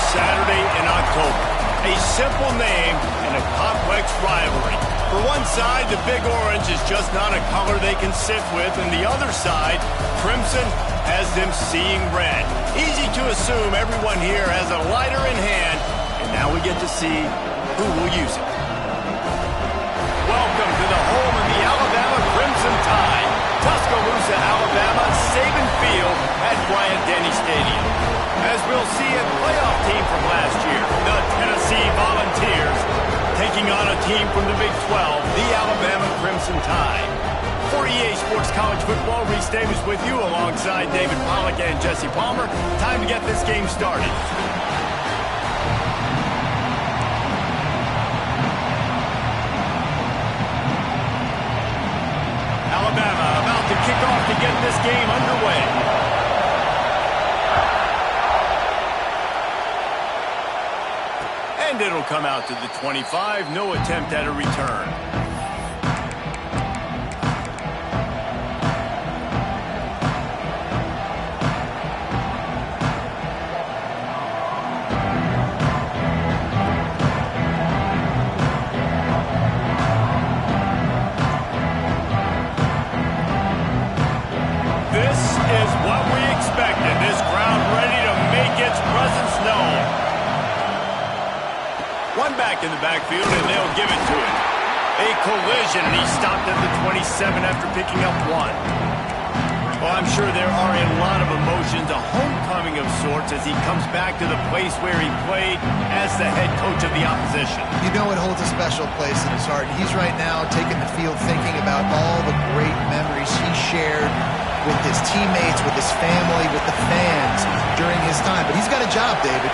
Saturday in October. A simple name and a complex rivalry. For one side, the Big Orange is just not a color they can sit with, and the other side, Crimson, has them seeing red. Easy to assume everyone here has a lighter in hand, and now we get to see who will use it. Welcome to the home of the Alabama Crimson Tide. Tuscaloosa, Alabama, Saban Field at Bryant-Denny Stadium. As we'll see, a playoff team from last year, the Tennessee Volunteers, taking on a team from the Big 12, the Alabama Crimson Tide. For EA Sports College Football, Reese Davis with you alongside David Pollack and Jesse Palmer. Time to get this game started. Alabama about to kick off to get this game underway. And it'll come out to the 25. No attempt at a return. This is what we expected. This crowd ready to make its presence known. One back in the backfield, and they'll give it to him. A collision, and he stopped at the 27 after picking up one. Well, I'm sure there are a lot of emotions, a homecoming of sorts, as he comes back to the place where he played as the head coach of the opposition. You know it holds a special place in his heart. He's right now taking the field thinking about all the great memories he shared with his teammates, with his family, with the fans during his time. But he's got a job, David.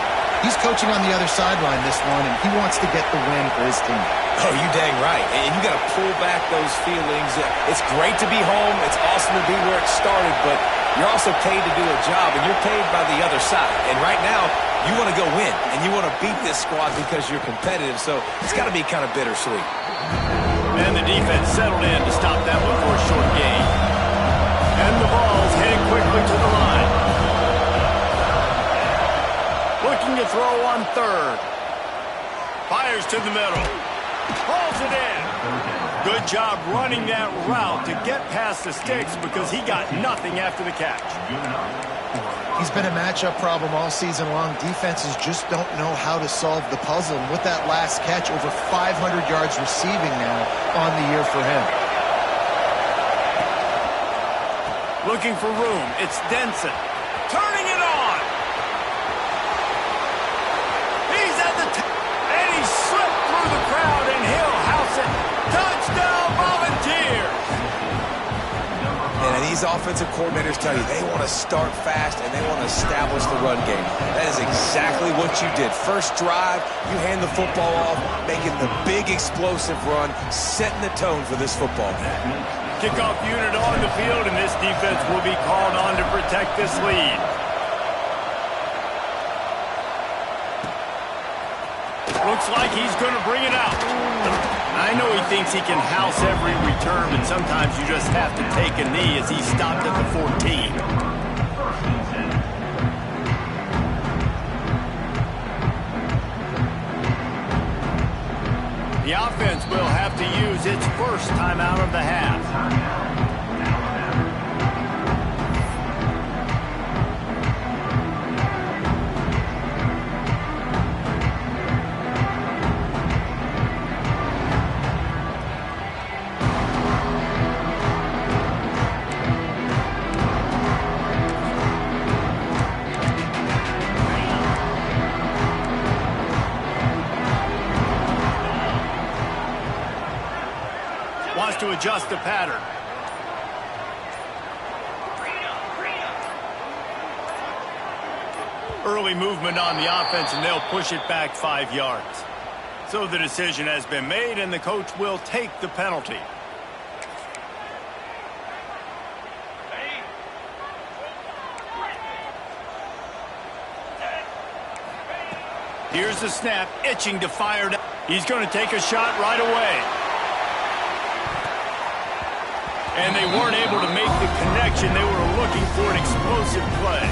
He's coaching on the other sideline this one, and he wants to get the win for his team. Oh, you dang right. And you got to pull back those feelings. It's great to be home. It's awesome to be where it started, but you're also paid to do a job, and you're paid by the other side. And right now, you want to go win, and you want to beat this squad because you're competitive, so it's got to be kind of bittersweet. And the defense settled in to stop that one for a short gain. And the ball's heading quickly to the line. Looking to throw on third. Fires to the middle. Hauls it in. Good job running that route to get past the sticks because he got nothing after the catch. He's been a matchup problem all season long. Defenses just don't know how to solve the puzzle. And with that last catch, over 500 yards receiving now on the year for him. Looking for room. It's Denson. Turning it on. He's at the and he slipped through the crowd, and he'll house it. Touchdown, Volunteers! And these offensive coordinators tell you they want to start fast and they want to establish the run game. That is exactly what you did. First drive, you hand the football off, making the big explosive run, setting the tone for this football game. Kickoff unit on the field, and this defense will be called on to protect this lead. Looks like he's going to bring it out. I know he thinks he can house every return, but sometimes you just have to take a knee as he stopped at the 14. The offense will have to use its first timeout of the half. Wants to adjust the pattern. Early movement on the offense, and they'll push it back 5 yards. So the decision has been made, and the coach will take the penalty. Here's the snap, itching to fire. He's going to take a shot right away. And they weren't able to make the connection. They were looking for an explosive play.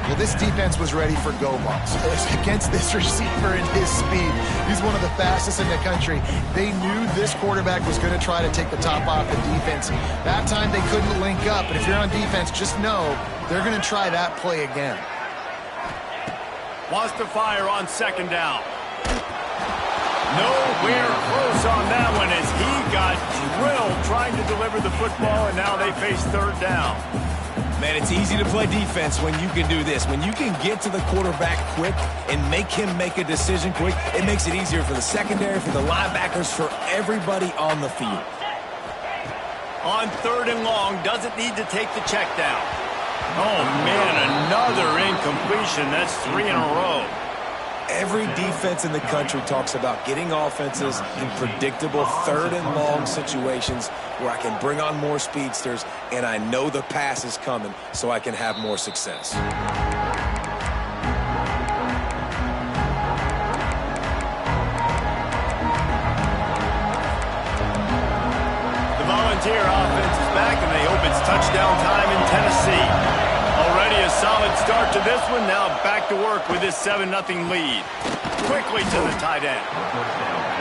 Well, this defense was ready for go balls against this receiver and his speed. He's one of the fastest in the country. They knew this quarterback was going to try to take the top off the defense. That time they couldn't link up, but if you're on defense, just know they're going to try that play again. Wants to fire on second down. Nowhere close on that one as he got drilled trying to deliver the football, and now they face third down. Man, it's easy to play defense when you can do this. When you can get to the quarterback quick and make him make a decision quick, it makes it easier for the secondary, for the linebackers, for everybody on the field. On third and long, doesn't need to take the check down. Oh, man, another incompletion. That's 3 in a row. Every defense in the country talks about getting offenses in predictable third and long situations where I can bring on more speedsters and I know the pass is coming so I can have more success. The Volunteer offense is back and they hope it's touchdown time in Tennessee. Already a solid start to this one. Now back to work with this 7-0 lead. Quickly to the tight end.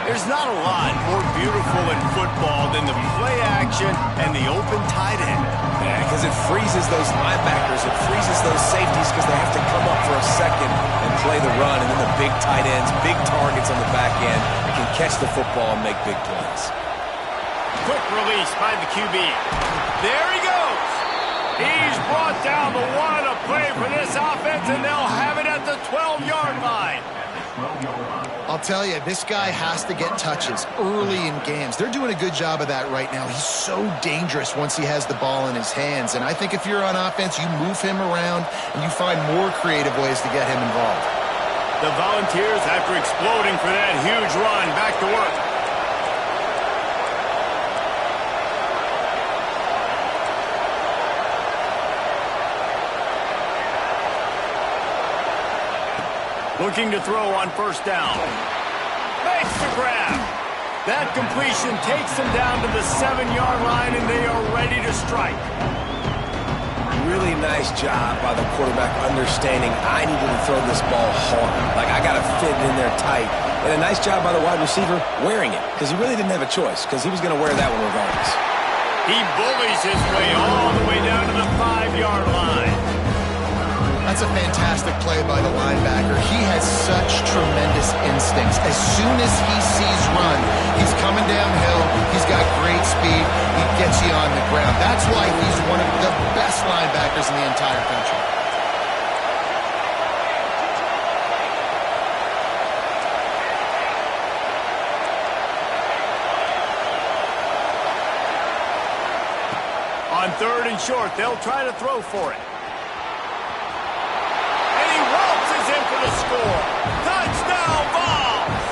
There's not a lot more beautiful in football than the play action and the open tight end. Yeah, because it freezes those linebackers. It freezes those safeties because they have to come up for a second and play the run. And then the big tight ends, big targets on the back end, can catch the football and make big plays. Quick release by the QB. There he goes. He's brought down the one to play for this offense, and they'll have it at the 12-yard line. I'll tell you, this guy has to get touches early in games. They're doing a good job of that right now. He's so dangerous once he has the ball in his hands. And I think if you're on offense, you move him around and you find more creative ways to get him involved. The Volunteers, after exploding for that huge run, back to work. Looking to throw on first down. Makes the grab. That completion takes them down to the 7-yard line, and they are ready to strike. Really nice job by the quarterback understanding I needed to throw this ball hard. Like, I got to fit it in there tight. And a nice job by the wide receiver wearing it, because he really didn't have a choice, because he was going to wear that one regardless. He bullies his way all the way down to the 5-yard line. That's a fantastic play by the linebacker. He has such tremendous instincts. As soon as he sees run, he's coming downhill. He's got great speed. He gets you on the ground. That's why he's one of the best linebackers in the entire country. On third and short, they'll try to throw for it. Score. Touchdown, Vols!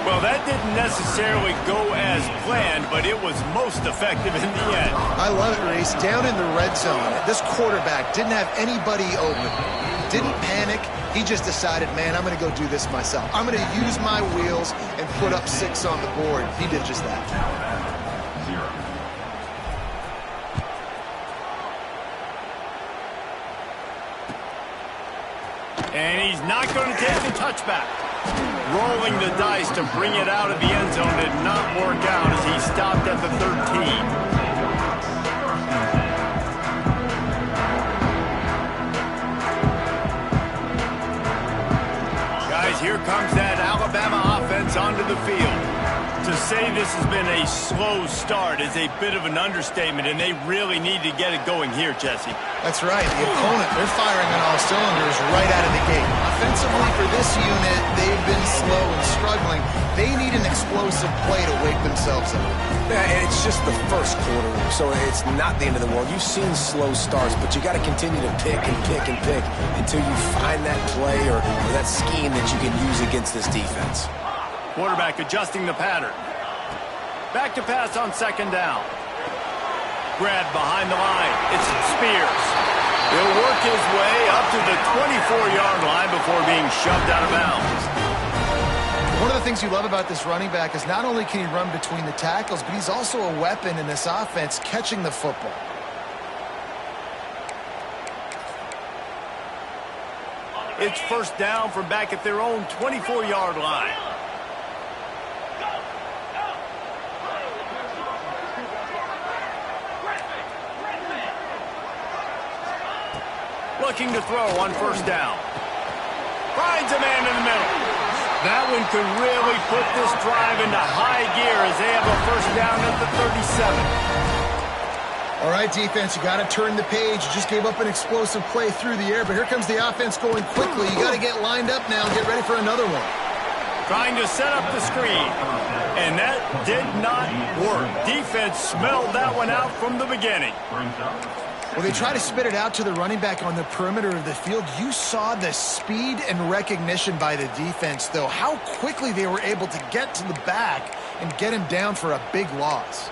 Well, that didn't necessarily go as planned, but it was most effective in the end. I love it, Reese. Down in the red zone, this quarterback didn't have anybody open. Didn't panic. He just decided, man, I'm going to go do this myself. I'm going to use my wheels and put up 6 on the board. He did just that. And he's not going to take the touchback. Rolling the dice to bring it out of the end zone did not work out as he stopped at the 13. Guys, here comes that Alabama offense onto the field. To say this has been a slow start is a bit of an understatement, and they really need to get it going here, Jesse. That's right. The opponent, they're firing on all cylinders right out of the gate. Offensively for this unit, they've been slow and struggling. They need an explosive play to wake themselves up. Yeah, and it's just the first quarter, so it's not the end of the world. You've seen slow starts, but you got to continue to pick and pick and pick until you find that play or that scheme that you can use against this defense. Quarterback adjusting the pattern. Back to pass on second down. Grab behind the line. It's Spears. He'll work his way up to the 24-yard line before being shoved out of bounds. One of the things you love about this running back is not only can he run between the tackles, but he's also a weapon in this offense catching the football. It's first down from back at their own 24-yard line. Looking to throw on first down. Finds a man in the middle. That one could really put this drive into high gear as they have a first down at the 37. All right, defense, you got to turn the page. You just gave up an explosive play through the air, but here comes the offense going quickly. You got to get lined up now and get ready for another one. Trying to set up the screen, and that did not work. Defense smelled that one out from the beginning. Well, they try to spit it out to the running back on the perimeter of the field. You saw the speed and recognition by the defense, though, how quickly they were able to get to the back and get him down for a big loss.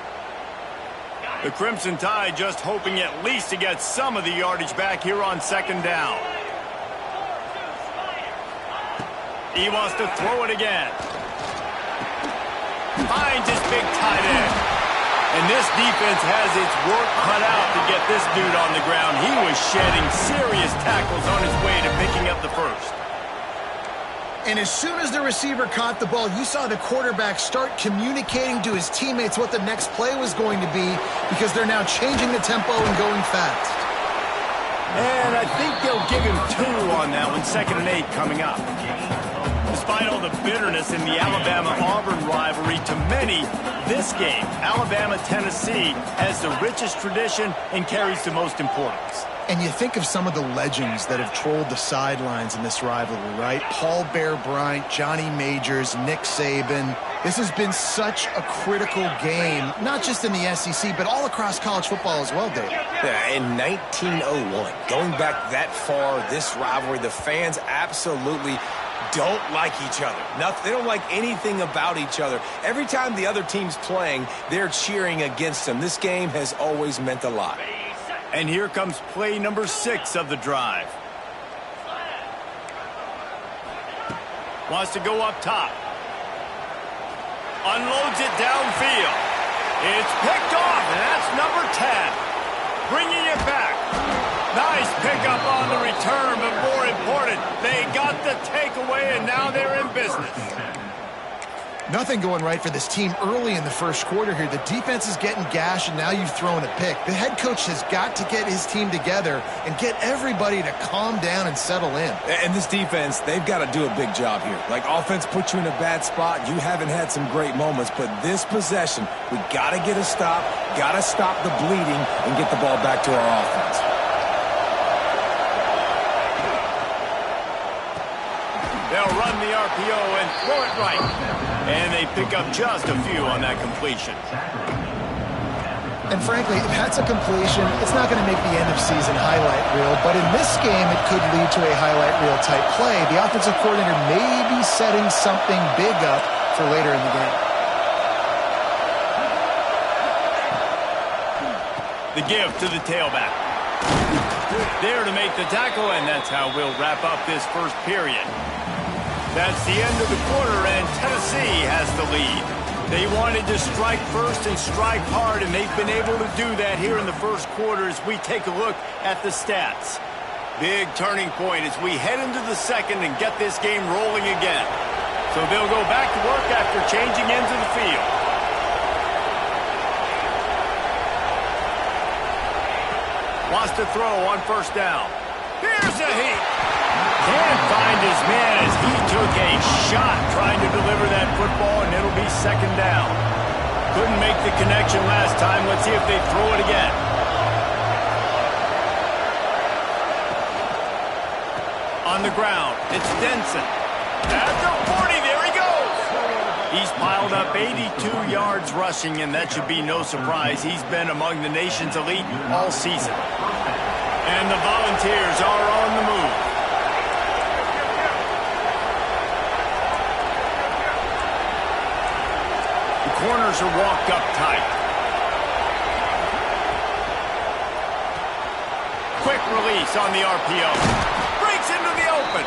The Crimson Tide just hoping at least to get some of the yardage back here on second down. He wants to throw it again. Finds his big tight end. And this defense has its work cut out to get this dude on the ground. He was shedding serious tackles on his way to picking up the first. And as soon as the receiver caught the ball, you saw the quarterback start communicating to his teammates what the next play was going to be because they're now changing the tempo and going fast. And I think they'll give him 2 on that one, 2nd and 8 coming up. Despite all the bitterness in the Alabama-Auburn rivalry, to many, this game, Alabama-Tennessee, has the richest tradition and carries the most importance. And you think of some of the legends that have trolled the sidelines in this rivalry, right? Paul Bear Bryant, Johnny Majors, Nick Saban. This has been such a critical game, not just in the SEC, but all across college football as well, Dave. Yeah, in 1901, going back that far, this rivalry, the fans absolutely don't like each other. They don't like anything about each other. Every time the other team's playing, they're cheering against them. This game has always meant a lot. And here comes play number 6 of the drive. Wants to go up top. Unloads it downfield. It's picked off, and that's number 10. Bringing it back. Nice pickup on the return, but more important, they got the takeaway, and now they're in business. Nothing going right for this team early in the first quarter here. The defense is getting gashed, and now you've thrown a pick. The head coach has got to get his team together and get everybody to calm down and settle in. And this defense, they've got to do a big job here. Like, offense puts you in a bad spot. You haven't had some great moments, but this possession, we got to get a stop, got to stop the bleeding, and get the ball back to our offense. They'll run the RPO and throw it right. And they pick up just a few on that completion. And frankly, if that's a completion, it's not going to make the end-of-season highlight reel. But in this game, it could lead to a highlight reel type play. The offensive coordinator may be setting something big up for later in the game. The give to the tailback. There to make the tackle, and that's how we'll wrap up this first period. That's the end of the quarter, and Tennessee has the lead. They wanted to strike first and strike hard, and they've been able to do that here in the first quarter as we take a look at the stats. Big turning point as we head into the second and get this game rolling again. So they'll go back to work after changing into the field. Wants to throw on first down. Here's a heat. Can't find his man as he took a shot trying to deliver that football, and it'll be second down. Couldn't make the connection last time. Let's see if they throw it again. On the ground, it's Denson. At the 40, there he goes. He's piled up 82 yards rushing, and that should be no surprise. He's been among the nation's elite all season. And the Volunteers are on the move. The corners are walked up tight. Quick release on the RPO. Breaks into the open.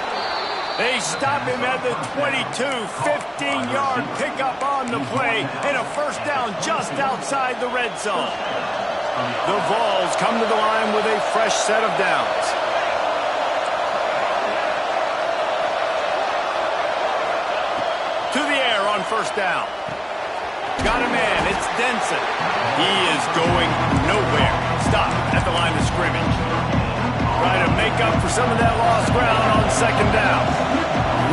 They stop him at the 22, 15-yard pickup on the play, and a first down just outside the red zone. The Vols come to the line with a fresh set of downs. first down. Got a man. It's Denson. He is going nowhere. Stop at the line of scrimmage. Try to make up for some of that lost ground on second down.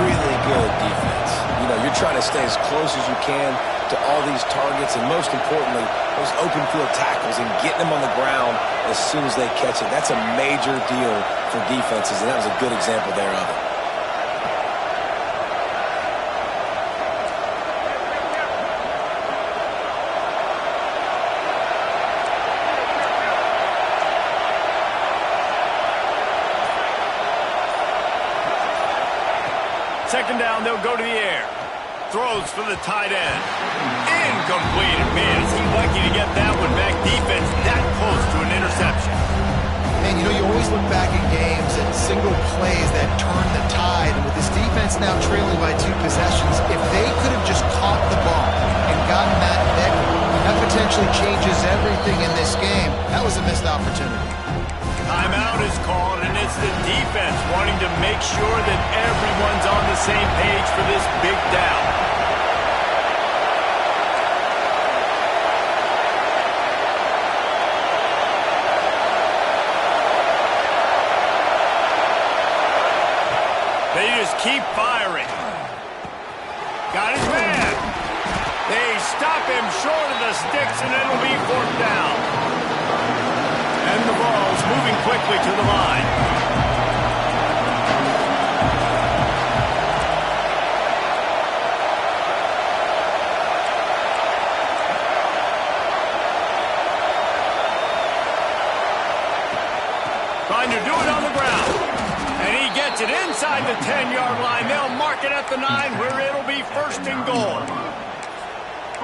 Really good defense. You know, you're trying to stay as close as you can to all these targets, and most importantly, those open field tackles and getting them on the ground as soon as they catch it. That's a major deal for defenses, and that was a good example there of it. Second down, they'll go to the air. Throws for the tight end. Incomplete. Man, it seemed lucky to get that one back. Defense that close to an interception. And, you know, you always look back in games at single plays that turn the tide. And with this defense now trailing by 2 possessions, if they could have just caught the ball and gotten that victory, that potentially changes everything in this game. That was a missed opportunity. Timeout is called, and it's the defense wanting to make sure that everyone's on the same page for this big down. They just keep firing. Got his man. They stop him short of the sticks, and it'll be 4th down. And the ball's moving quickly to the line. Trying to do it on the ground. And he gets it inside the 10-yard line. They'll mark it at the 9 where it'll be 1st and goal.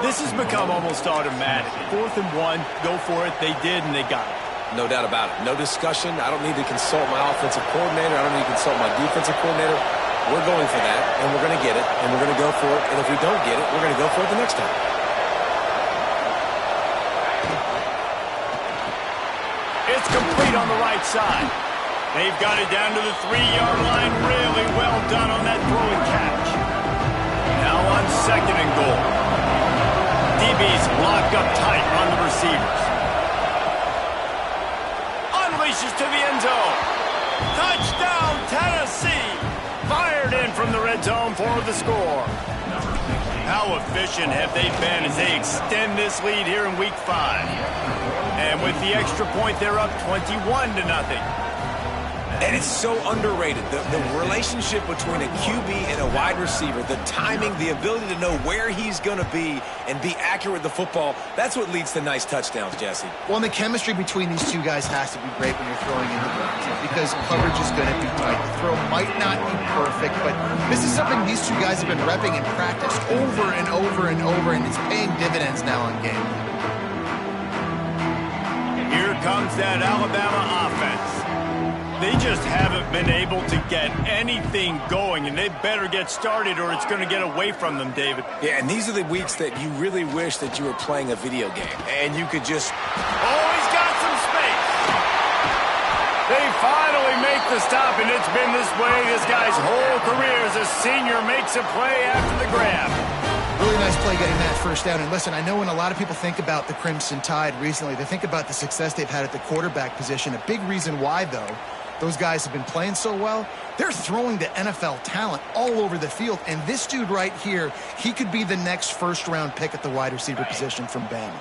This has become almost automatic. 4th and 1, go for it. They did, and they got it. No doubt about it. No discussion. I don't need to consult my offensive coordinator. I don't need to consult my defensive coordinator. We're going for that, and we're going to get it, and we're going to go for it. And if we don't get it, we're going to go for it the next time. It's complete on the right side. They've got it down to the 3-yard line. Really well done on that throw and catch. Now on 2nd and goal. DB's locked up tight on the receivers. Unleashes to the end zone. Touchdown, Tennessee. Fired in from the red zone for the score. How efficient have they been as they extend this lead here in Week 5? And with the extra point, they're up 21-0. And it's so underrated. The relationship between a QB and a wide receiver, the timing, the ability to know where he's going to be and be accurate with the football, that's what leads to nice touchdowns, Jesse. Well, and the chemistry between these 2 guys has to be great when you're throwing in the ground because coverage is going to be tight. The throw might not be perfect, but this is something these 2 guys have been repping in practice over and over and over, and it's paying dividends now on game. Here comes that Alabama offense. They just haven't been able to get anything going, and they better get started or it's going to get away from them, David. Yeah, and these are the weeks that you really wish that you were playing a video game, and you could just... Oh, he's got some space. They finally make the stop, and it's been this way this guy's whole career as a senior makes a play after the grab. Really nice play getting that first down. And listen, I know when a lot of people think about the Crimson Tide recently, they think about the success they've had at the quarterback position. A big reason why, though, those guys have been playing so well, they're throwing to NFL talent all over the field. And this dude right here, he could be the next first-round pick at the wide receiver position from Bama.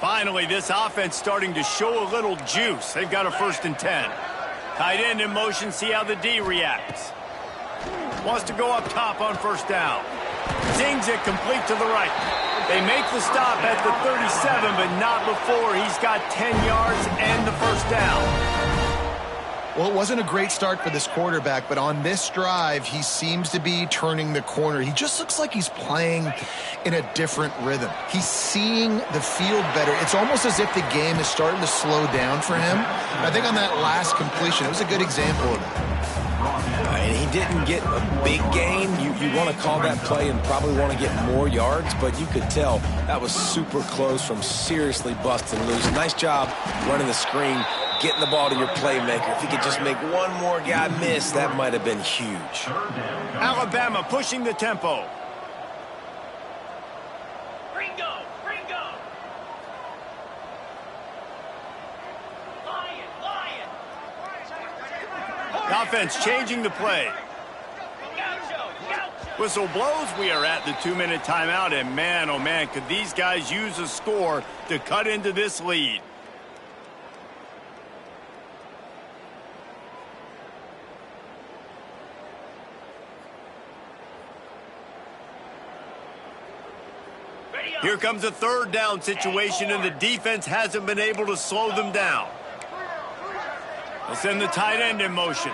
Finally, this offense starting to show a little juice. They've got a 1st and 10. Tight end in motion, see how the D reacts. Wants to go up top on 1st down. Zings it complete to the right. They make the stop at the 37, but not before he's got 10 yards and the 1st down. Well, it wasn't a great start for this quarterback, but on this drive, he seems to be turning the corner. He just looks like he's playing in a different rhythm. He's seeing the field better. It's almost as if the game is starting to slow down for him. I think on that last completion, it was a good example of that. And he didn't get a big gain. You want to call that play and probably want to get more yards, but you could tell that was super close from seriously busting loose. Nice job running the screen, getting the ball to your playmaker. If he could just make one more guy miss, that might have been huge. Alabama pushing the tempo. Offense changing the play. Whistle blows. We are at the 2-minute timeout, and man, oh man, could these guys use a score to cut into this lead. Here comes a third down situation, and the defense hasn't been able to slow them down. They'll send the tight end in motion.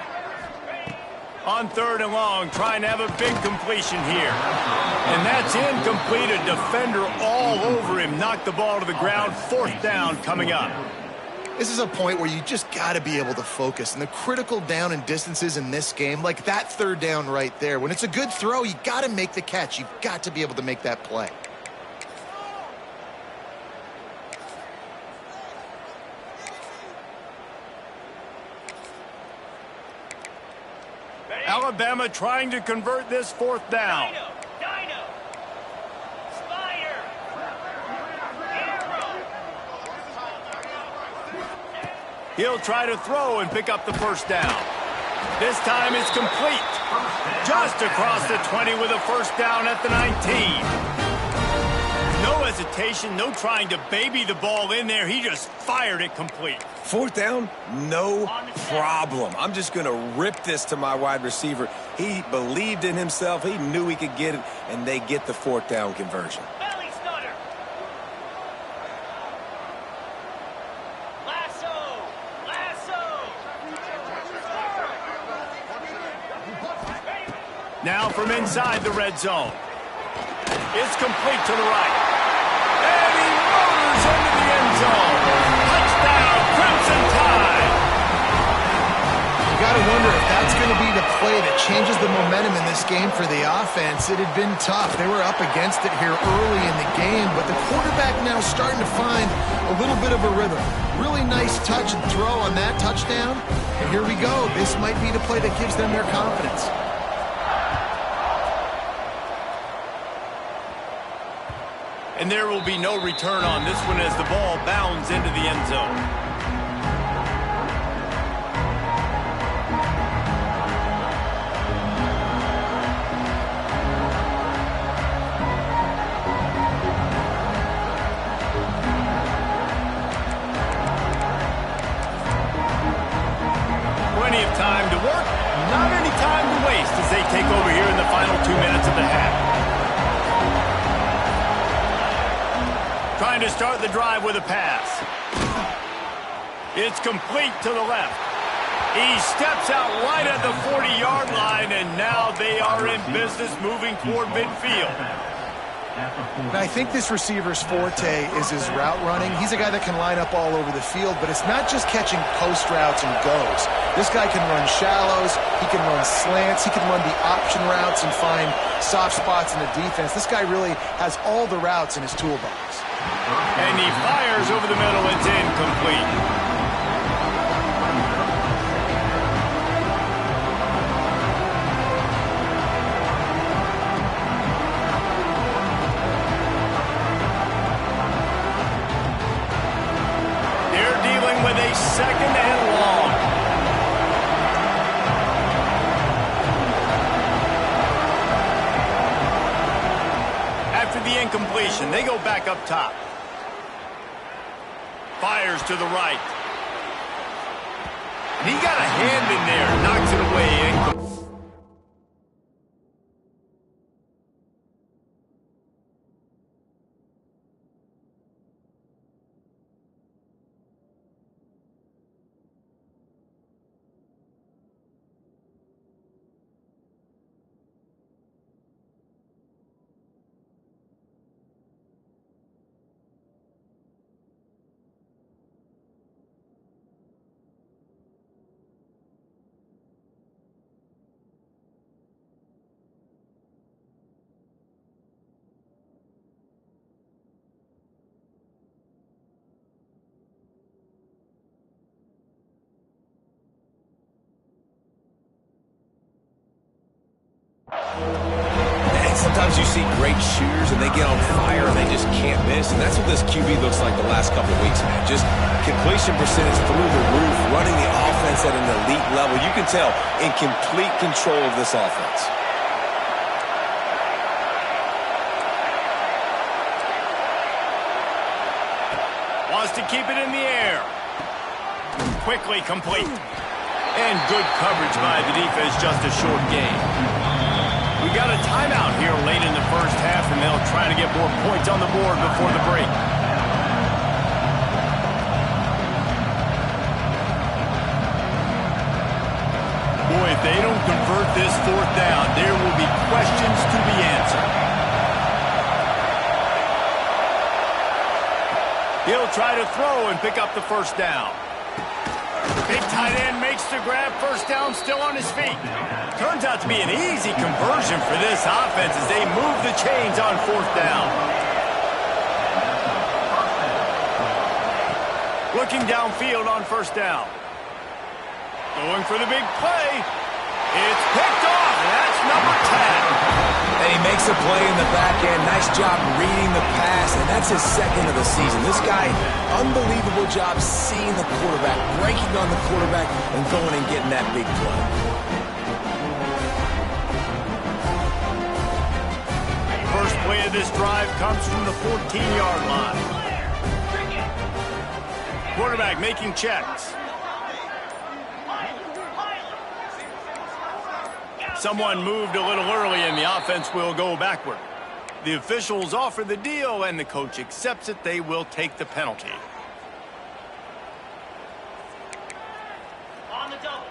On 3rd and long, trying to have a big completion here. And that's incomplete. A defender all over him. Knocked the ball to the ground. 4th down coming up. This is a point where you just got to be able to focus. And the critical down and distances in this game, like that 3rd down right there, when it's a good throw, you got to make the catch. You've got to be able to make that play. Alabama trying to convert this 4th down. He'll try to throw and pick up the 1st down. This time it's complete. Just across the 20 with a 1st down at the 19. No hesitation, no trying to baby the ball in there. He just fired it complete. 4th down, no problem. I'm just going to rip this to my wide receiver. He believed in himself. He knew he could get it, and they get the 4th down conversion. Belly stutter. Lasso. Now from inside the red zone. It's complete to the right. And he motors into the end zone. Touchdown, Crimson Tide. You got to wonder if that's going to be the play that changes the momentum in this game for the offense. It had been tough. They were up against it here early in the game, but the quarterback now starting to find a little bit of a rhythm. Really nice touch and throw on that touchdown. And here we go. This might be the play that gives them their confidence. And there will be no return on this one as the ball bounds into the end zone. Plenty of time to work, not any time to waste as they take over here in the final 2 minutes of the half. Trying to start the drive with a pass. It's complete to the left. He steps out right at the 40-yard line, and now they are in business moving toward midfield. And I think this receiver's forte is his route running. He's a guy that can line up all over the field, but it's not just catching post routes and goes. This guy can run shallows, he can run slants, he can run the option routes and find soft spots in the defense. This guy really has all the routes in his toolbox. And he fires over the middle. It's incomplete. They're dealing with a 2nd and long. After the incompletion, they go back up top. Fires to the right. And he got a hand in there, knocks it away. Sometimes you see great shooters and they get on fire and they just can't miss. And that's what this QB looks like the last couple of weeks, man. Just completion percentage through the roof, running the offense at an elite level. You can tell in complete control of this offense. Wants to keep it in the air. Quickly complete. And good coverage by the defense, just a short game. We got a timeout here late in the first half, and they'll try to get more points on the board before the break. Boy, if they don't convert this fourth down, there will be questions to be answered. He'll try to throw and pick up the first down. Big tight end makes the grab, first down, still on his feet. Turns out to be an easy conversion for this offense as they move the chains on fourth down. Looking downfield on first down. Going for the big play. It's picked off, and that's number 10. And he makes a play in the back end. Nice job reading the pass, and that's his second of the season. This guy, unbelievable job seeing the quarterback, breaking on the quarterback, and going and getting that big play. First play of this drive comes from the 14-yard line. Quarterback making checks. Someone moved a little early, and the offense will go backward. The officials offer the deal, and the coach accepts it. They will take the penalty. On the double.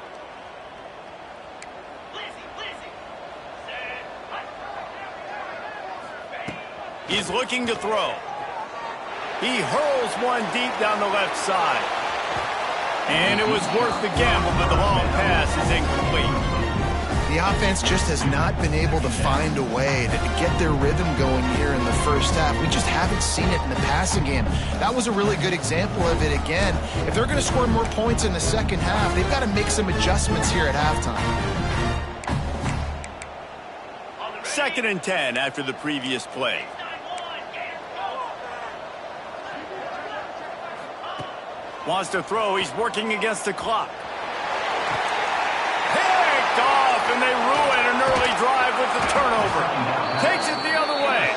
Blizzy. He's looking to throw. He hurls one deep down the left side. And it was worth the gamble, but the long pass is incomplete. The offense just has not been able to find a way to get their rhythm going here in the first half. We just haven't seen it in the passing game. That was a really good example of it again. If they're going to score more points in the second half, they've got to make some adjustments here at halftime. 2nd and 10 after the previous play. Wants to throw. He's working against the clock. Picked off, and they ruin an early drive with the turnover. Takes it the other way.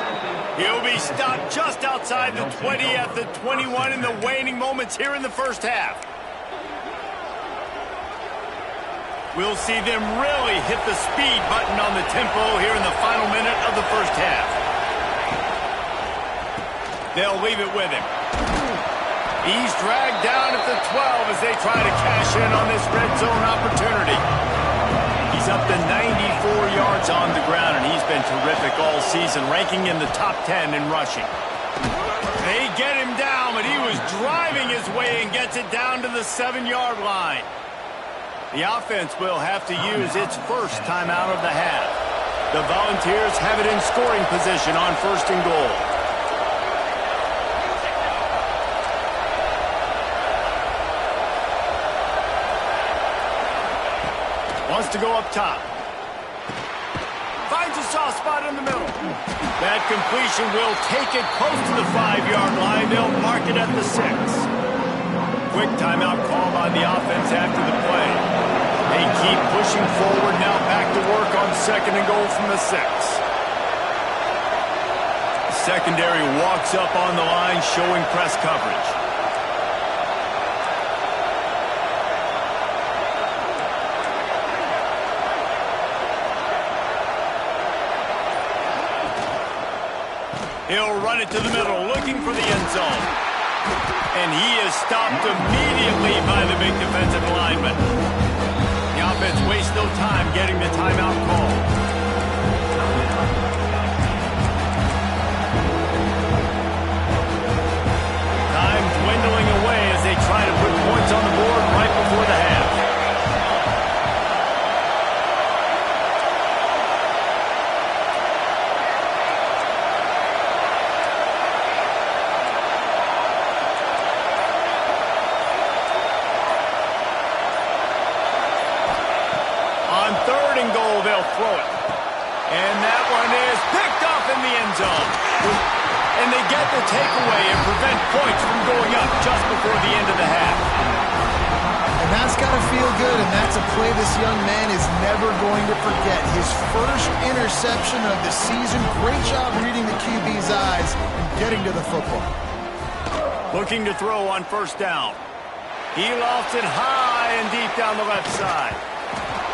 He'll be stopped just outside the 20 at the 21 in the waning moments here in the first half. We'll see them really hit the speed button on the tempo here in the final minute of the first half. They'll leave it with him. He's dragged down at the 12 as they try to cash in on this red zone opportunity. He's up to 94 yards on the ground, and he's been terrific all season, ranking in the top 10 in rushing. They get him down, but he was driving his way and gets it down to the 7-yard line. The offense will have to use its first timeout of the half. The Volunteers have it in scoring position on 1st and goal. Wants to go up top. Finds a soft spot in the middle. That completion will take it close to the 5-yard line. They'll mark it at the 6. Quick timeout call by the offense after the play. They keep pushing forward, now back to work on 2nd and goal from the 6. Secondary walks up on the line, showing press coverage. He'll run it to the middle, looking for the end zone. And he is stopped immediately by the big defensive lineman. The offense wastes no time getting the timeout call. Time dwindling away as they try to put points on the board right before the half. On 3rd and goal, they'll throw it. And that one is picked in the end zone. And they get the takeaway and prevent points from going up just before the end of the half. And that's got to feel good, and that's a play this young man is never going to forget. His first interception of the season. Great job reading the QB's eyes and getting to the football. Looking to throw on first down. He lofts it high and deep down the left side.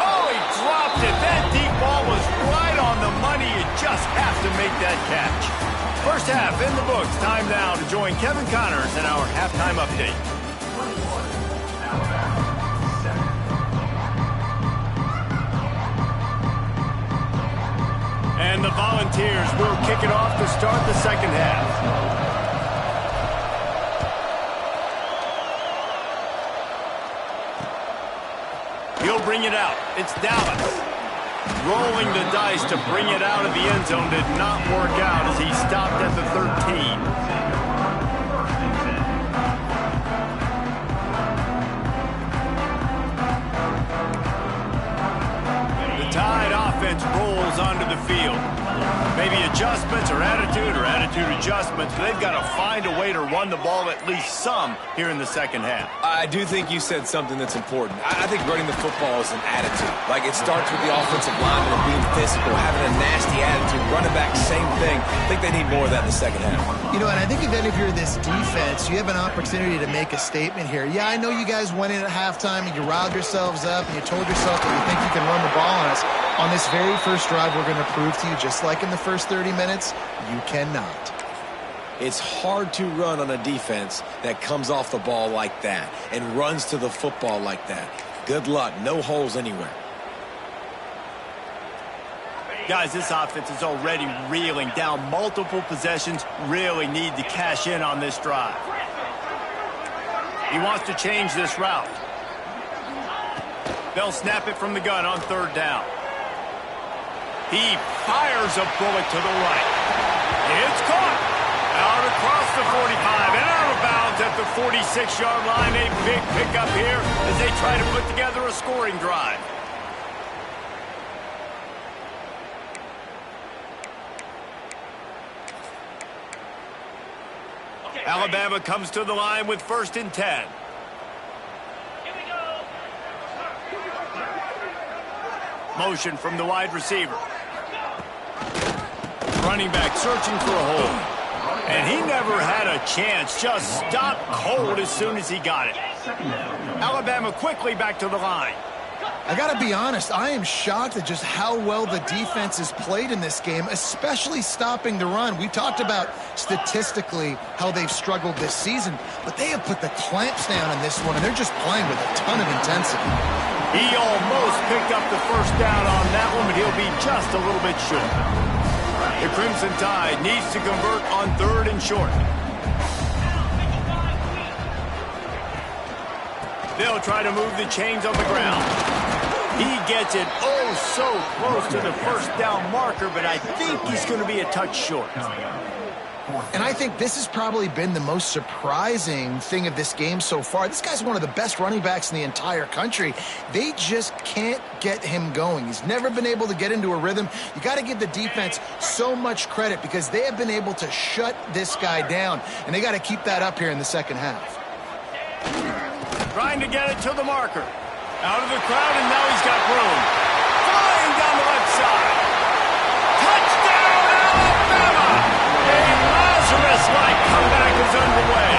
Oh, he dropped it. That deep ball was right on the money. You just have to make that catch. First half in the books. Time now to join Kevin Connors in our halftime update. And the Volunteers will kick it off to start the second half. He'll bring it out. It's Dallas. Rolling the dice to bring it out of the end zone did not work out as he stopped at the 13. The Tide offense rolls onto the field. Maybe adjustments or attitude adjustments, but they've got to find a way to run the ball at least some here in the second half. I do think you said something that's important. I think running the football is an attitude. Like, it starts with the offensive lineman and being physical, having a nasty attitude. Running back, same thing. I think they need more of that in the second half. You know, and I think even if you're this defense, you have an opportunity to make a statement here. Yeah, I know you guys went in at halftime and you riled yourselves up and you told yourself that you think you can run the ball on us. On this very first drive, we're going to prove to you, just like in the first 30 minutes, you cannot. It's hard to run on a defense that comes off the ball like that and runs to the football like that. Good luck. No holes anywhere. Guys, this offense is already reeling down multiple possessions. Really need to cash in on this drive. He wants to change this route. They'll snap it from the gun on third down. He fires a bullet to the right. It's caught. Out across the 45 and out of bounds at the 46-yard line. A big pickup here as they try to put together a scoring drive. Alabama comes to the line with 1st and 10. Here we go. Motion from the wide receiver. Running back searching for a hole. And he never had a chance. Just stopped cold as soon as he got it. Alabama quickly back to the line. I got to be honest, I am shocked at just how well the defense has played in this game, especially stopping the run. We talked about statistically how they've struggled this season, but they have put the clamps down in this one, and they're just playing with a ton of intensity. He almost picked up the first down on that one, but he'll be just a little bit short. The Crimson Tide needs to convert on 3rd and short. They'll try to move the chains on the ground. He gets it so close to the first down marker, but I think he's going to be a touch short. And I think this has probably been the most surprising thing of this game so far. This guy's one of the best running backs in the entire country. They just can't get him going. He's never been able to get into a rhythm. You got to give the defense so much credit because they have been able to shut this guy down, and they got to keep that up here in the second half. Trying to get it to the marker. Out of the crowd, and now he's got room. Flying down the left side. Touchdown, Alabama! A Lazarus-like comeback is underway.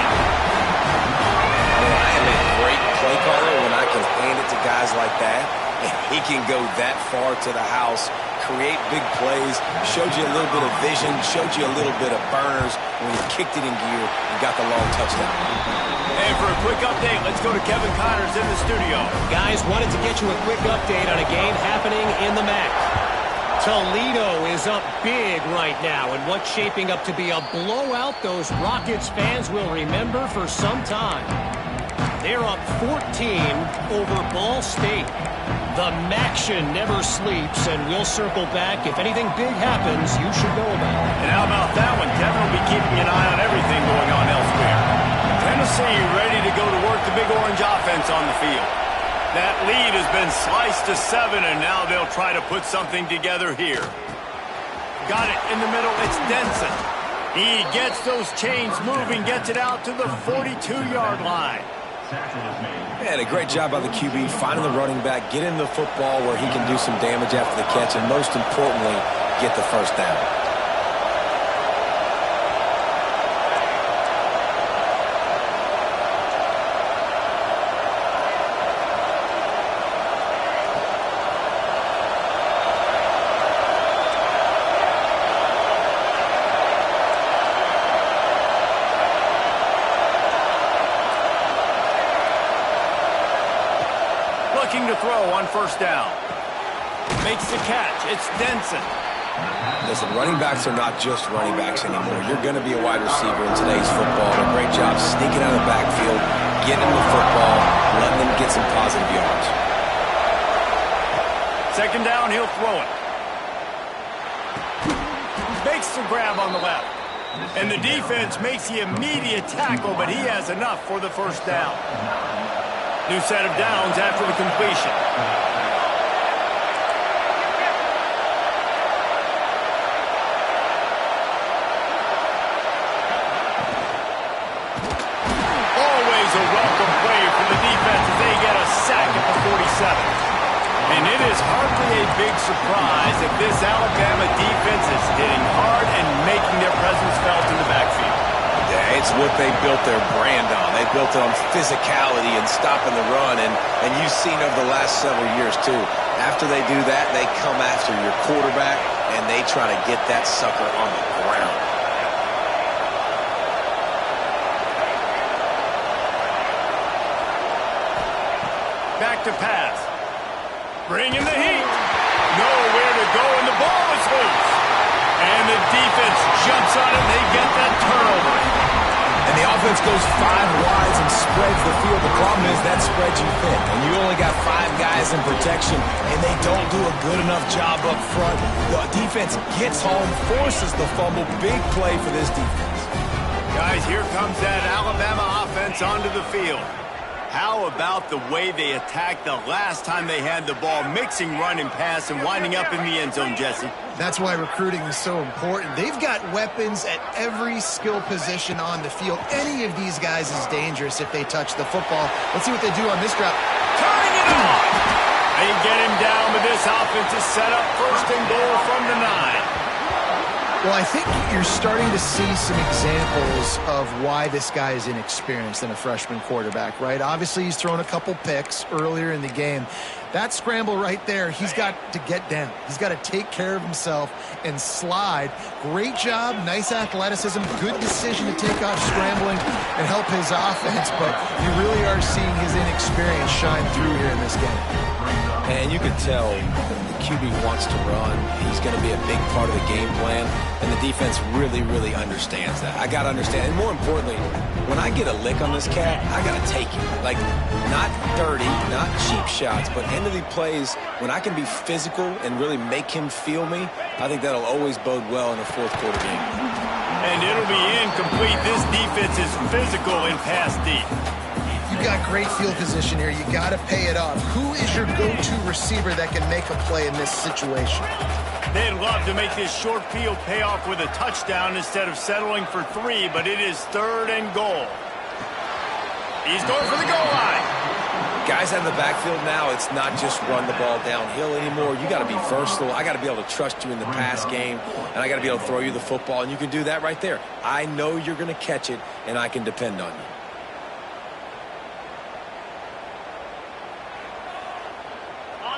I am a great play caller when I can hand it to guys like that, and he can go that far to the house, create big plays, showed you a little bit of vision, showed you a little bit of burners when he kicked it in gear and got the long touchdown. And for a quick update, let's go to Kevin Connors in the studio. Guys, wanted to get you a quick update on a game happening in the MAC. Toledo is up big right now in what's shaping up to be a blowout those Rockets fans will remember for some time. They're up 14 over Ball State. The MACtion never sleeps, and we'll circle back. If anything big happens, you should know about it. And how about that one? Kevin will be keeping an eye on everything going on elsewhere. Tennessee ready to go to work the Big Orange offense on the field. That lead has been sliced to 7, and now they'll try to put something together here. Got it in the middle. It's Denson. He gets those chains moving, gets it out to the 42-yard line. And a great job by the QB finding the running back, getting the football where he can do some damage after the catch, and most importantly, get the first down. Looking to throw on first down. Makes the catch. It's Denson. Listen, running backs are not just running backs anymore. You're going to be a wide receiver in today's football. And a great job sneaking out of the backfield, getting them the football, letting them get some positive yards. Second down, he'll throw it. Makes the grab on the left. And the defense makes the immediate tackle, but he has enough for the first down. New set of downs after the completion. Always a welcome play for the defense as they get a sack at the 47. And it is hardly a big surprise if this Alabama defense is hitting hard and making their presence felt in the backfield. Yeah, it's what they built their brand on. They built it on physicality and stopping the run, and you've seen over the last several years, too. After they do that, they come after your quarterback, and they try to get that sucker on the ground. Back to pass. Bringing the heat. Nowhere to go, and the ball is loose. And the defense jumps on it, and they get that turnover. And the offense goes 5 wides and spreads the field. The problem is that spreads you thin, and you only got 5 guys in protection, and they don't do a good enough job up front. The defense gets home, forces the fumble. Big play for this defense. Guys, here comes that Alabama offense onto the field. How about the way they attacked the last time they had the ball, mixing run and pass and winding up in the end zone, Jesse? That's why recruiting is so important. They've got weapons at every skill position on the field. Any of these guys is dangerous if they touch the football. Let's see what they do on this drop. Turning it on! They get him down, but this offense is set up first and goal from the 9. Well, I think you're starting to see some examples of why this guy is inexperienced in a freshman quarterback, right? Obviously, he's thrown a couple picks earlier in the game. That scramble right there, he's got to get down. He's got to take care of himself and slide. Great job, nice athleticism, good decision to take off scrambling and help his offense, but you really are seeing his inexperience shine through here in this game. And you can tell the QB wants to run. He's going to be a big part of the game plan, and the defense really, really understands that. I got to understand, and more importantly, when I get a lick on this cat, I got to take it. Like, not dirty, not cheap shots, but end of the plays, when I can be physical and really make him feel me, I think that'll always bode well in a fourth quarter game. And it'll be incomplete. This defense is physical and pass deep. You got great field position here. You got to pay it off. Who is your go-to receiver that can make a play in this situation? They'd love to make this short field pay off with a touchdown instead of settling for 3, but it is 3rd and goal. He's going for the goal line. Guys out in the backfield now, it's not just run the ball downhill anymore. You got to be versatile. I got to be able to trust you in the pass game, and I got to be able to throw you the football, and you can do that right there. I know you're going to catch it, and I can depend on you.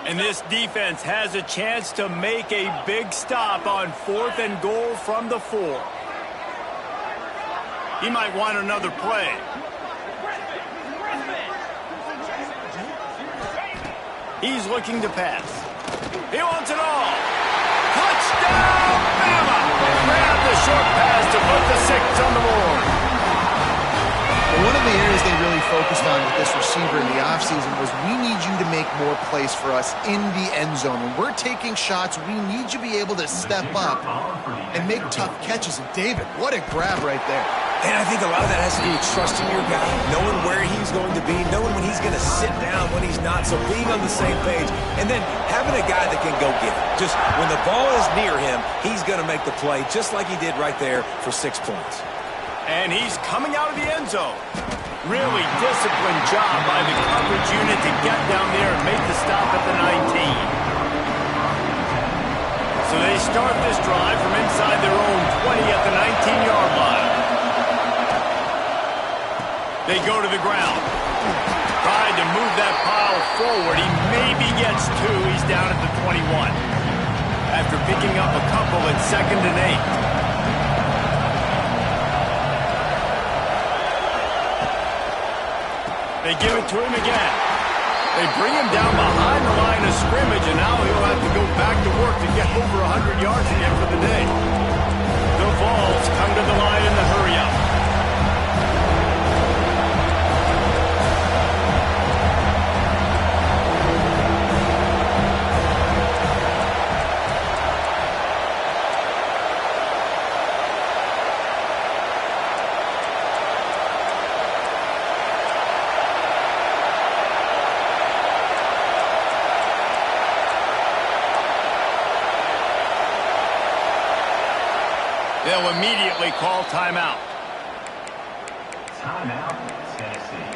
And this defense has a chance to make a big stop on 4th and goal from the 4. He might want another play. He's looking to pass. He wants it all. Touchdown, Bama! Grab the short pass to put the 6 on the board. One of the areas they really focused on with this receiver in the offseason was we need you to make more plays for us in the end zone. When we're taking shots, we need you to be able to step up and make tough catches. And David, what a grab right there. And I think a lot of that has to do with trusting your guy, knowing where he's going to be, knowing when he's going to sit down, when he's not, so being on the same page, and then having a guy that can go get it. Just when the ball is near him, he's going to make the play, just like he did right there for 6 points. And he's coming out of the end zone. Really disciplined job by the coverage unit to get down there and make the stop at the 19. So they start this drive from inside their own 20 at the 19-yard line. They go to the ground. Tried to move that pile forward. He maybe gets 2. He's down at the 21. After picking up a couple at 2nd and 8. They give it to him again. They bring him down behind the line of scrimmage, and now he'll have to go back to work to get over 100 yards again for the day. The Vols come to the line in the hurry-up. They'll immediately call timeout. Timeout, Tennessee.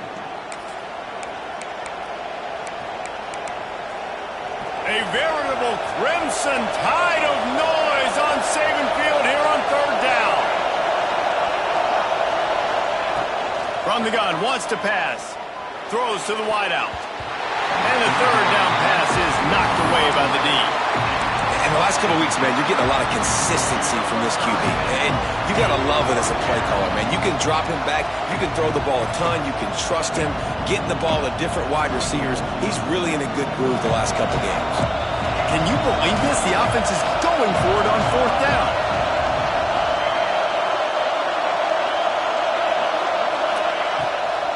A veritable crimson tide of noise on Saban Field here on 3rd down. From the gun, wants to pass. Throws to the wideout. And the 3rd down pass is knocked away by the D. In the last couple of weeks, man, you're getting a lot of consistency from this QB. And you got to love it as a play caller, man. You can drop him back. You can throw the ball a ton. You can trust him. Getting the ball to different wide receivers. He's really in a good groove the last couple of games. Can you believe this? The offense is going for it on 4th down.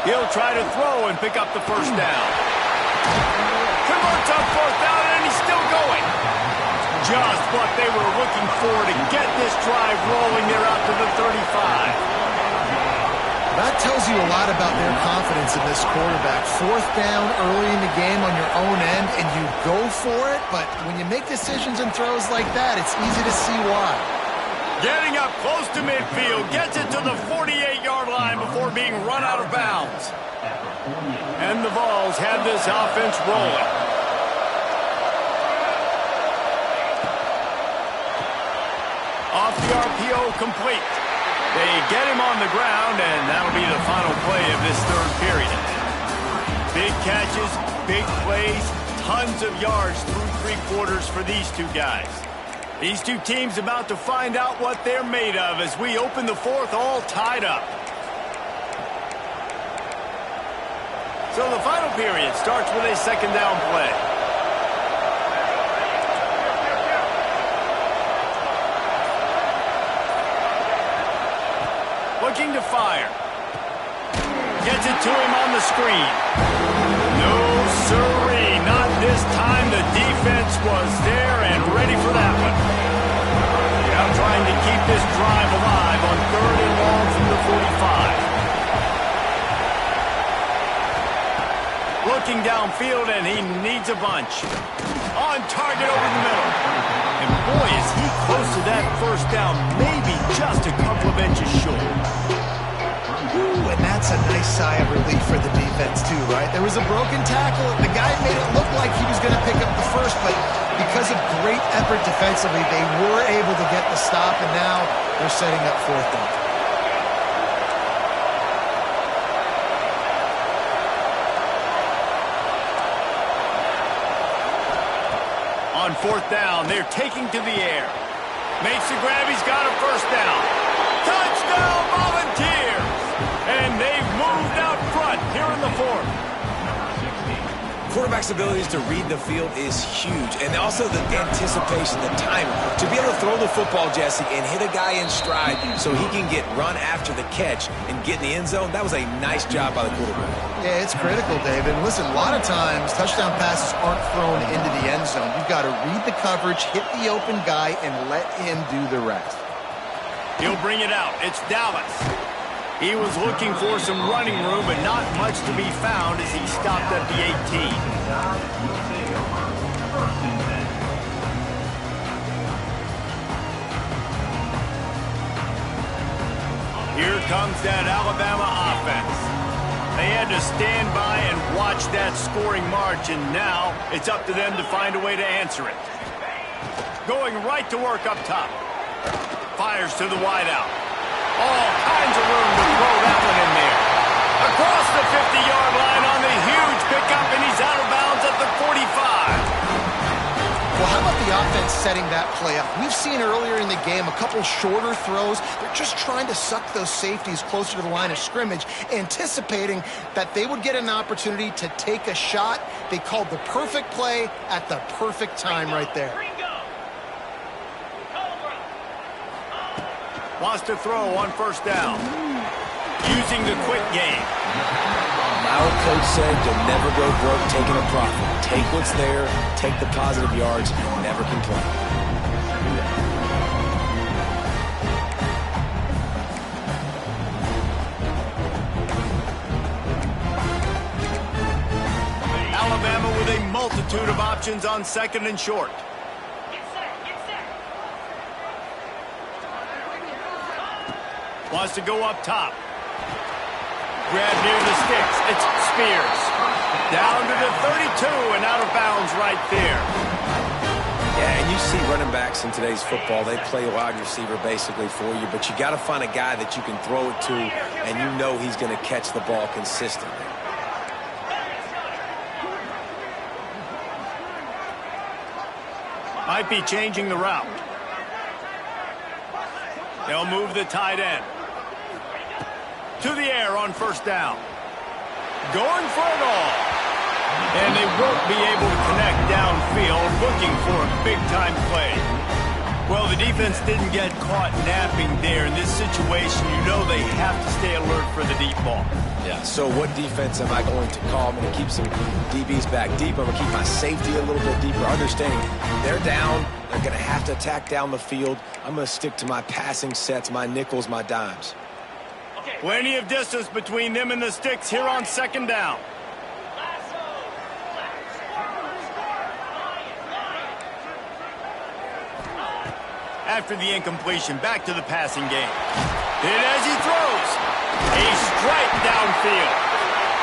He'll try to throw and pick up the 1st down. Converts on 4th down, and he's still going. Just what they were looking for to get this drive rolling. They're out to the 35. That tells you a lot about their confidence in this quarterback. 4th down early in the game on your own end, and you go for it, but when you make decisions and throws like that, it's easy to see why. Getting up close to midfield, gets it to the 48-yard line before being run out of bounds. And the Vols have this offense rolling. Off the RPO, complete. They get him on the ground, and that'll be the final play of this 3rd period. Big catches, big plays, tons of yards through 3 quarters for these two guys. These two teams about to find out what they're made of as we open the 4th all tied up. So the final period starts with a 2nd down play. Looking to fire. Gets it to him on the screen. No siree, not this time. The defense was there and ready for that one. Now trying to keep this drive alive on 3rd and long from the 45. Looking downfield, and he needs a bunch. On target over the middle. And boy, is he close to that 1st down, maybe just a couple of inches short. Ooh, and that's a nice sigh of relief for the defense too, right? There was a broken tackle. The guy made it look like he was going to pick up the 1st, but because of great effort defensively, they were able to get the stop, and now they're setting up 4th down. On 4th down, they're taking to the air. Makes the grab, he's got a 1st down. Touchdown, Volunteers! And they've moved out front here in the 4th. Quarterback's abilities to read the field is huge, and also the anticipation, the timing. To be able to throw the football, Jesse, and hit a guy in stride so he can get run after the catch and get in the end zone, that was a nice job by the quarterback. Yeah, it's critical, David. Listen, a lot of times touchdown passes aren't thrown into the end zone. You've got to read the coverage, hit the open guy, and let him do the rest. He'll bring it out. It's Dallas. He was looking for some running room, but not much to be found as he stopped at the 18. Here comes that Alabama offense. They had to stand by and watch that scoring margin. Now it's up to them to find a way to answer it. Going right to work up top. Fires to the wideout. All kinds of room to throw that one in there. Across the 50-yard line on the huge pickup, and he's out of bounds at the 45. Well, how about the offense setting that play up? We've seen earlier in the game a couple shorter throws. They're just trying to suck those safeties closer to the line of scrimmage, anticipating that they would get an opportunity to take a shot. They called the perfect play at the perfect time right there. Wants to throw on first down. Using the quick game. Our coach said you'll never go broke taking a profit. Take what's there, take the positive yards, and never complain. Alabama with a multitude of options on second and short. Wants to go up top. Grab near the sticks. It's Spears. Down to the 32 and out of bounds right there. Yeah, and you see running backs in today's football, they play wide receiver basically for you, but you got to find a guy that you can throw it to, and you know he's going to catch the ball consistently. Might be changing the route. They'll move the tight end. To the air on first down. Going for it all. And they won't be able to connect downfield, looking for a big-time play. Well, the defense didn't get caught napping there. In this situation, you know they have to stay alert for the deep ball. Yeah, so what defense am I going to call? I'm going to keep some DBs back deep. I'm going to keep my safety a little bit deeper, understanding they're down. They're going to have to attack down the field. I'm going to stick to my passing sets, my nickels, my dimes. Plenty of distance between them and the sticks here on second down. After the incompletion, back to the passing game. And as he throws, a strike downfield.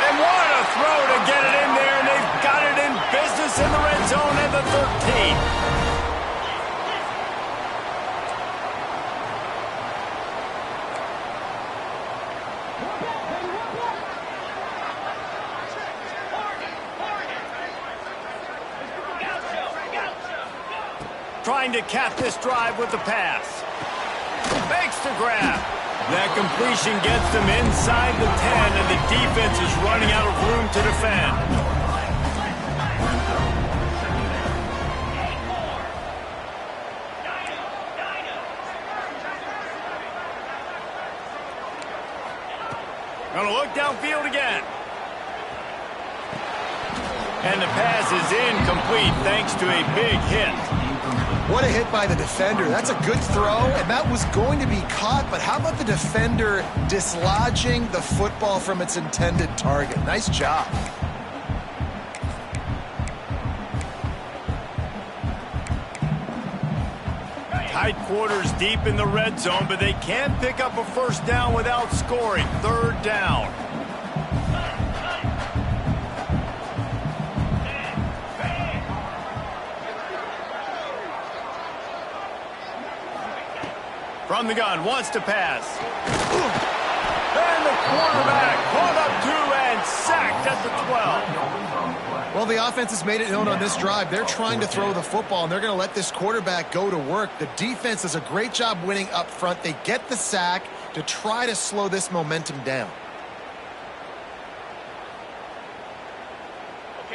And what a throw to get it in there, and they've got it in business in the red zone at the 13. Trying to cap this drive with the pass. Makes the grab. That completion gets them inside the 10, and the defense is running out of room to defend. Gonna look downfield again. And the pass is incomplete thanks to a big hit. What a hit by the defender. That's a good throw, and that was going to be caught, but how about the defender dislodging the football from its intended target? Nice job. Tight quarters deep in the red zone, but they can't pick up a first down without scoring. Third down. From the gun, wants to pass. And the quarterback caught up to and sacked at the 12. Well, the offense has made it known on this drive. They're trying to throw the football, and they're going to let this quarterback go to work. The defense does a great job winning up front. They get the sack to try to slow this momentum down.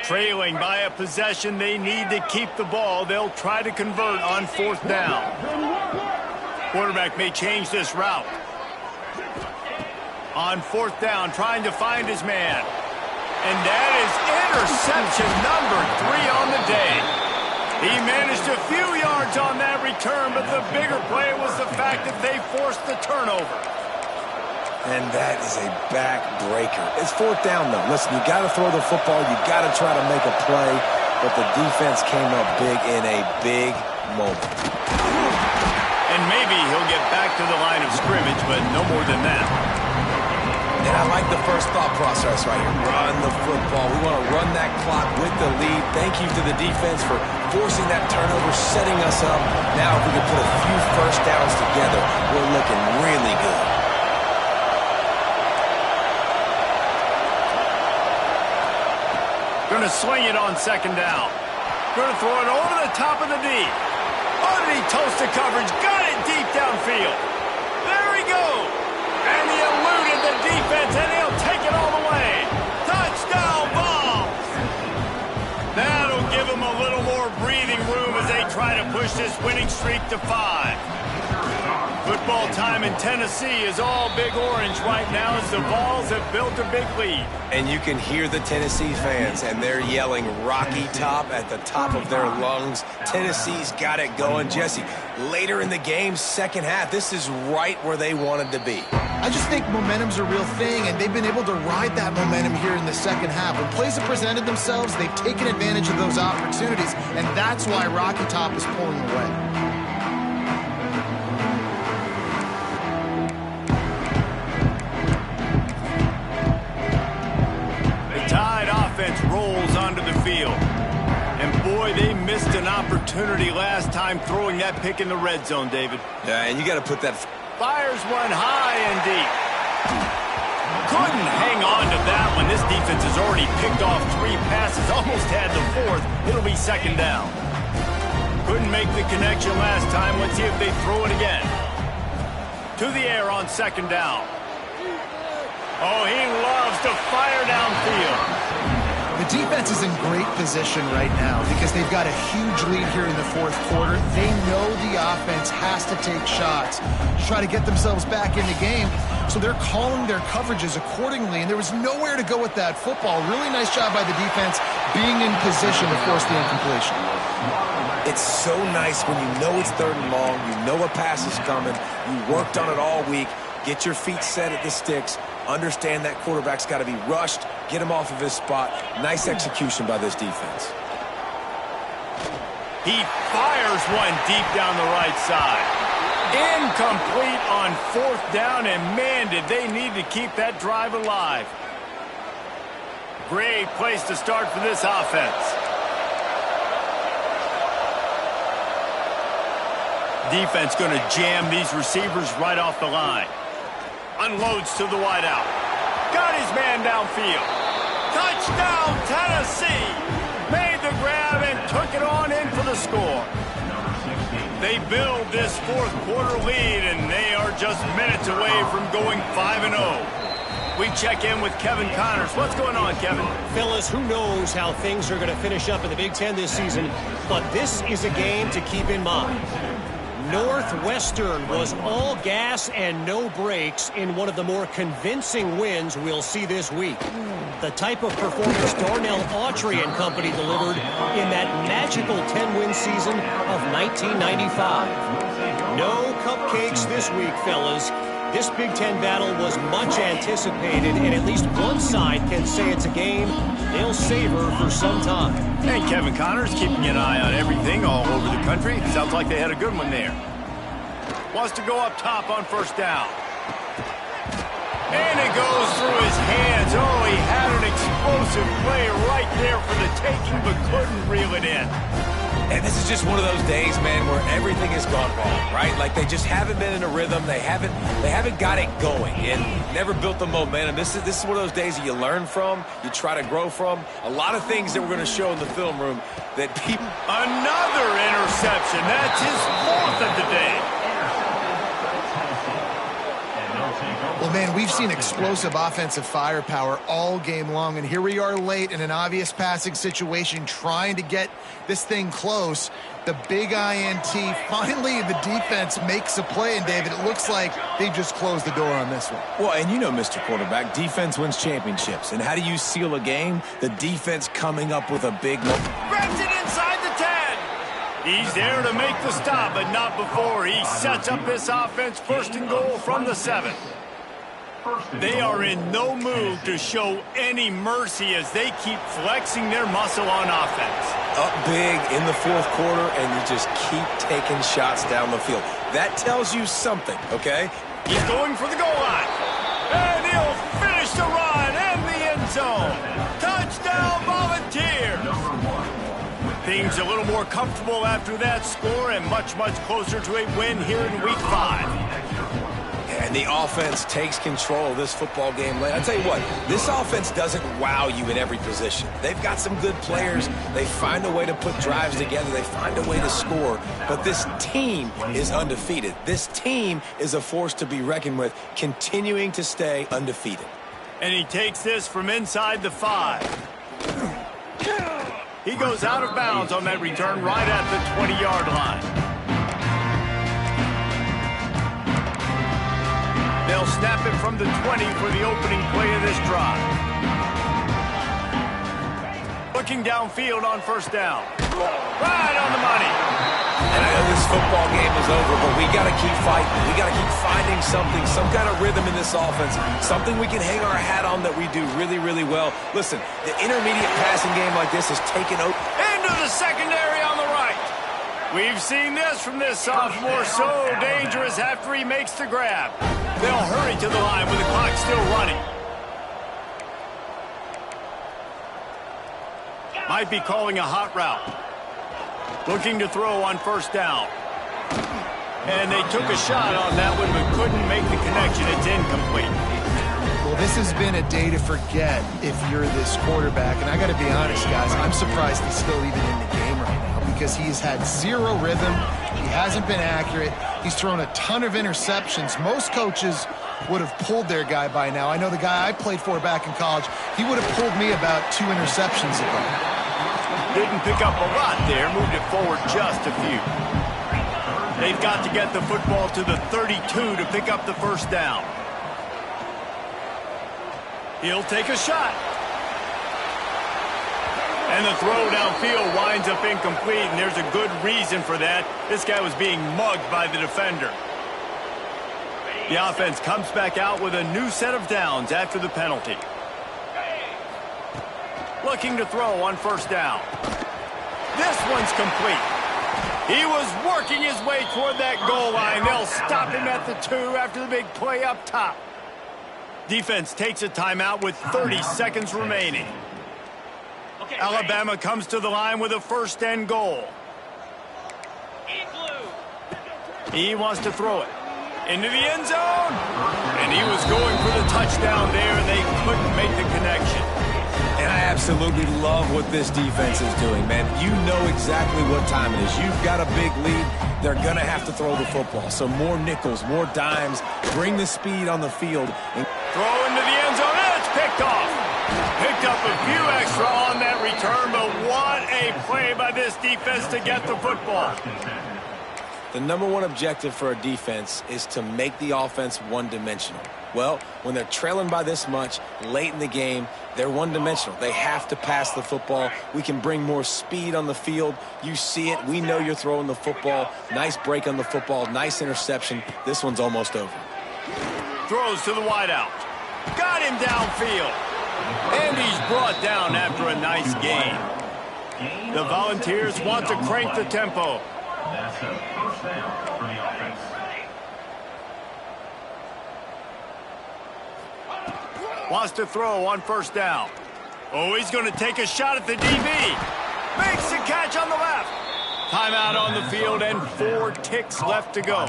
Trailing by a possession, they need to keep the ball. They'll try to convert on fourth down. Quarterback may change this route. On fourth down, trying to find his man. And that is interception number 3 on the day. He managed a few yards on that return, but the bigger play was the fact that they forced the turnover. And that is a backbreaker. It's fourth down, though. Listen, you got to throw the football. You got to try to make a play. But the defense came up big in a big moment. And maybe he'll get back to the line of scrimmage, but no more than that. And I like the first thought process right here. Run the football. We want to run that clock with the lead. Thank you to the defense for forcing that turnover, setting us up. Now if we can put a few first downs together, we're looking really good. Going to swing it on second down. Going to throw it over the top of the D. Underneath toasted coverage. Got it deep downfield. There he goes. And he eluded the defense, and he'll take it all the way. Touchdown ball. That'll give him a little more breathing room as they try to push this winning streak to 5. Football time in Tennessee is all big orange right now as the Vols have built a big lead. And you can hear the Tennessee fans, and they're yelling Rocky Top at the top of their lungs. Tennessee's got it going. Jesse, later in the game, second half, this is right where they wanted to be. I just think momentum's a real thing, and they've been able to ride that momentum here in the second half. When plays have presented themselves, they've taken advantage of those opportunities, and that's why Rocky Top is pulling away. Rolls onto the field. And boy, they missed an opportunity last time throwing that pick in the red zone, David. Yeah, and you got to put that... Fires one high and deep. Couldn't hang on to that one. This defense has already picked off 3 passes, almost had the 4th. It'll be second down. Couldn't make the connection last time. Let's see if they throw it again. To the air on second down. Oh, he loves to fire downfield. The defense is in great position right now because they've got a huge lead here in the fourth quarter. They know the offense has to take shots to try to get themselves back in the game, so they're calling their coverages accordingly, and there was nowhere to go with that football. Really nice job by the defense being in position to force the incompletion. It's so nice when you know it's third and long, you know a pass is coming, you worked on it all week, get your feet set at the sticks, understand that quarterback's got to be rushed, get him off of his spot. Nice execution by this defense. He fires one deep down the right side. Incomplete on fourth down, and man, did they need to keep that drive alive. Great place to start for this offense. Defense going to jam these receivers right off the line. Unloads to the wideout. Got his man downfield. Touchdown, Tennessee! Made the grab and took it on in for the score. They build this fourth quarter lead, and they are just minutes away from going 5-0. We check in with Kevin Connors. What's going on, Kevin? Fellas, who knows how things are going to finish up in the Big Ten this season, but this is a game to keep in mind. Northwestern was all gas and no brakes in one of the more convincing wins we'll see this week. The type of performance Darnell Autry and company delivered in that magical 10-win season of 1995. No cupcakes this week, fellas. This Big Ten battle was much anticipated, and at least one side can say it's a game they'll savor for some time. And Kevin Connors keeping an eye on everything all over the country. Sounds like they had a good one there. Wants to go up top on first down. And it goes through his hands. Oh, he had an explosive play right there for the taking, but couldn't reel it in. And this is just one of those days, man, where everything has gone wrong, right? Like they just haven't been in a rhythm. They haven't got it going and never built the momentum. This is one of those days that you learn from, you try to grow from. A lot of things that we're going to show in the film room that people... Another interception. That's his 4th of the day. Well, man, we've seen explosive offensive firepower all game long, and here we are late in an obvious passing situation trying to get this thing close. The big INT, finally the defense makes a play, and David, it looks like they just closed the door on this one. Well, and you know, Mr. Quarterback, defense wins championships. And how do you seal a game? The defense coming up with a big... Grabs it inside the 10. He's there to make the stop, but not before. He sets up this offense 1st and goal from the 7. They are in no mood to show any mercy as they keep flexing their muscle on offense. Up big in the fourth quarter, and you just keep taking shots down the field. That tells you something, okay? He's going for the goal line. And he'll finish the run and the end zone. Touchdown, Volunteers. Things a little more comfortable after that score and much, much closer to a win here in Week 5. And the offense takes control of this football game. I'll tell you what, this offense doesn't wow you in every position. They've got some good players. They find a way to put drives together. They find a way to score. But this team is undefeated. This team is a force to be reckoned with, continuing to stay undefeated. And he takes this from inside the 5. He goes out of bounds on that return right at the 20-yard line. They'll snap it from the 20 for the opening play of this drive. Looking downfield on first down. Right on the money. And I know this football game is over, but we got to keep fighting. We got to keep finding something, some kind of rhythm in this offense, something we can hang our hat on that we do really, really well. Listen, the intermediate passing game like this is taken over. Into the secondary on the right. We've seen this from this sophomore, so dangerous after he makes the grab. They'll hurry to the line with the clock still running. Might be calling a hot route. Looking to throw on first down. And they took a shot on that one but couldn't make the connection. It's incomplete. Well, this has been a day to forget if you're this quarterback. And I got to be honest, guys, I'm surprised he's still even in the game right now because he's had zero rhythm. He hasn't been accurate. He's thrown a ton of interceptions. Most coaches would have pulled their guy by now. I know the guy I played for back in college, he would have pulled me about 2 interceptions ago. Didn't pick up a lot there, moved it forward just a few. They've got to get the football to the 32 to pick up the first down. He'll take a shot. And the throw downfield winds up incomplete, and there's a good reason for that. This guy was being mugged by the defender. The offense comes back out with a new set of downs after the penalty. Looking to throw on first down. This one's complete. He was working his way toward that goal line. They'll stop him at the 2 after the big play up top. Defense takes a timeout with 30 seconds remaining. Alabama comes to the line with a first and goal. He wants to throw it into the end zone. And he was going for the touchdown there, and they couldn't make the connection. And I absolutely love what this defense is doing, man. You know exactly what time it is. You've got a big lead. They're going to have to throw the football. So more nickels, more dimes. Bring the speed on the field. And throw into the end zone, and it's picked off. Picked up a few extra on that return, but what a play by this defense to get the football. The #1 objective for a defense is to make the offense one-dimensional. Well, when they're trailing by this much late in the game, they're one-dimensional. They have to pass the football. We can bring more speed on the field. You see it. We know you're throwing the football. Nice break on the football. Nice interception. This one's almost over. Throws to the wideout. Got him downfield. And he's brought down after a nice gain. The Volunteers want to crank the tempo. That's a first down for the offense. Wants to throw on first down. Oh, he's going to take a shot at the DB. Makes the catch on the left. Timeout on the field and 4 ticks left to go.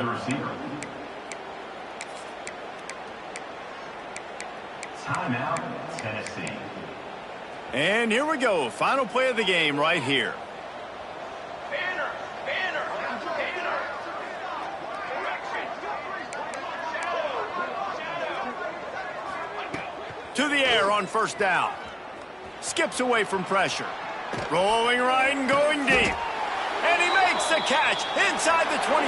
Timeout, Tennessee. And here we go. Final play of the game right here. To the air on first down. Skips away from pressure. Rolling right and going deep. And he makes the catch inside the 20.